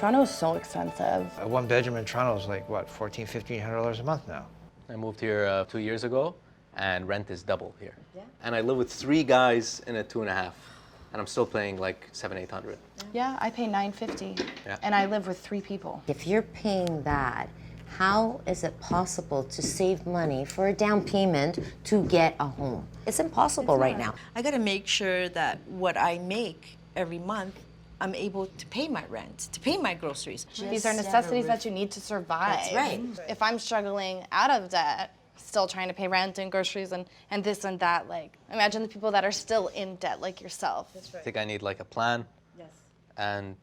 Toronto is so expensive. A one bedroom in Toronto is like, what, $1,400, $1,500 a month now? I moved here 2 years ago, and rent is double here. Yeah. And I live with 3 guys in a 2.5, and I'm still paying like $700, $800. Yeah, I pay $950, and I live with 3 people. If you're paying that, how is it possible to save money for a down payment to get a home? It's impossible right now. I gotta make sure that what I make every month, I'm able to pay my rent, to pay my groceries. These are necessities that you need to survive. That's right. If I'm struggling out of debt, still trying to pay rent and groceries and this and that, like, imagine the people that are still in debt like yourself. That's I right. think I need like a plan Yes. and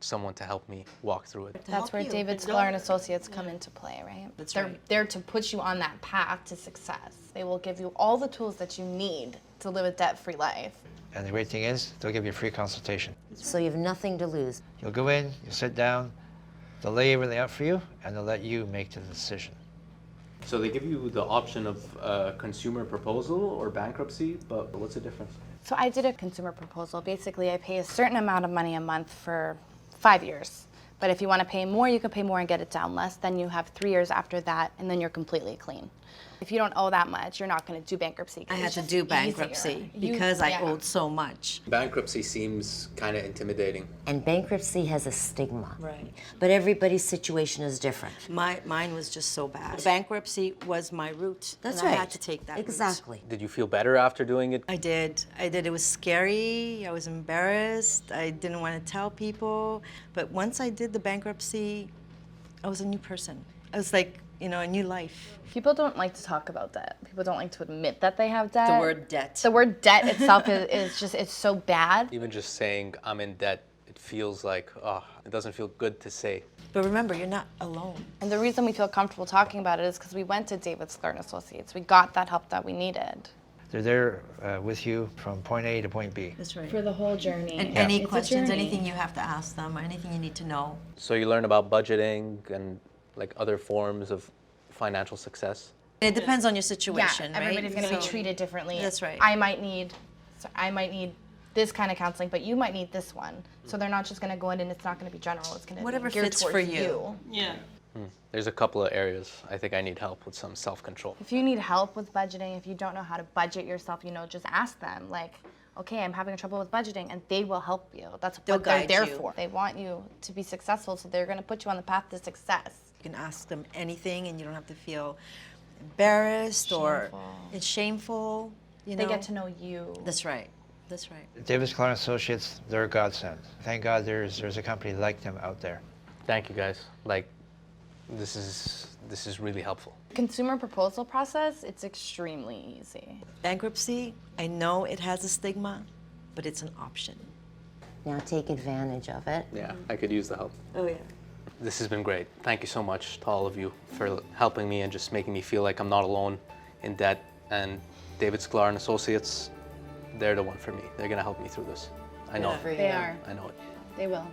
someone to help me walk through it. That's where David Sklar and Associates come into play, right? They're there to put you on that path to success. They will give you all the tools that you need to live a debt-free life. And the great thing is, they'll give you a free consultation. So you have nothing to lose. You'll go in, you'll sit down, they'll lay everything out for you, and they'll let you make the decision. So they give you the option of consumer proposal or bankruptcy, but what's the difference? So I did a consumer proposal. Basically, I pay a certain amount of money a month for 5 years. But if you want to pay more, you can pay more and get it down less. Then you have 3 years after that, and then you're completely clean. If you don't owe that much, you're not going to do bankruptcy. I had to do bankruptcy because I owed so much. Bankruptcy seems kind of intimidating. And bankruptcy has a stigma. Right. But everybody's situation is different. Mine was just so bad. Bankruptcy was my root. That's and right. I had to take that route. Exactly. Did you feel better after doing it? I did. It was scary. I was embarrassed. I didn't want to tell people. But once I did the bankruptcy, I was a new person. I was like, a new life. People don't like to talk about debt. People don't like to admit that they have debt. The word debt. The word debt itself is just, it's so bad. Even just saying I'm in debt, it feels like, it doesn't feel good to say. But remember, you're not alone. And the reason we feel comfortable talking about it is because we went to David Sklar and Associates. We got that help that we needed. They're there with you from point A to point B. That's right. For the whole journey. And any questions, anything you have to ask them, or anything you need to know. So you learn about budgeting and like other forms of financial success. It depends on your situation, yeah, right? everybody's going to be treated differently. That's right. I might need this kind of counseling, but you might need this one. So they're not just going to go in and it's not going to be general. It's going to Whatever be geared fits towards for you. Yeah. There's a couple of areas I think I need help with some self-control. If you need help with budgeting, if you don't know how to budget yourself, just ask them. Like, okay, I'm having trouble with budgeting, and they will help you. That's what they're there for. They want you to be successful, so they're going to put you on the path to success. You can ask them anything, and you don't have to feel embarrassed or it's shameful. They get to know you. That's right. That's right. David Sklar and Associates, they're a godsend. Thank God there's a company like them out there. Thank you guys. Like, this is really helpful. Consumer proposal process, it's extremely easy. Bankruptcy, I know it has a stigma, but it's an option. Now take advantage of it. Yeah, I could use the help. Oh, yeah. This has been great. Thank you so much to all of you for helping me and just making me feel like I'm not alone in debt. And David Sklar and Associates, they're the one for me. They're gonna help me through this. I know it. They are. I know it. They will.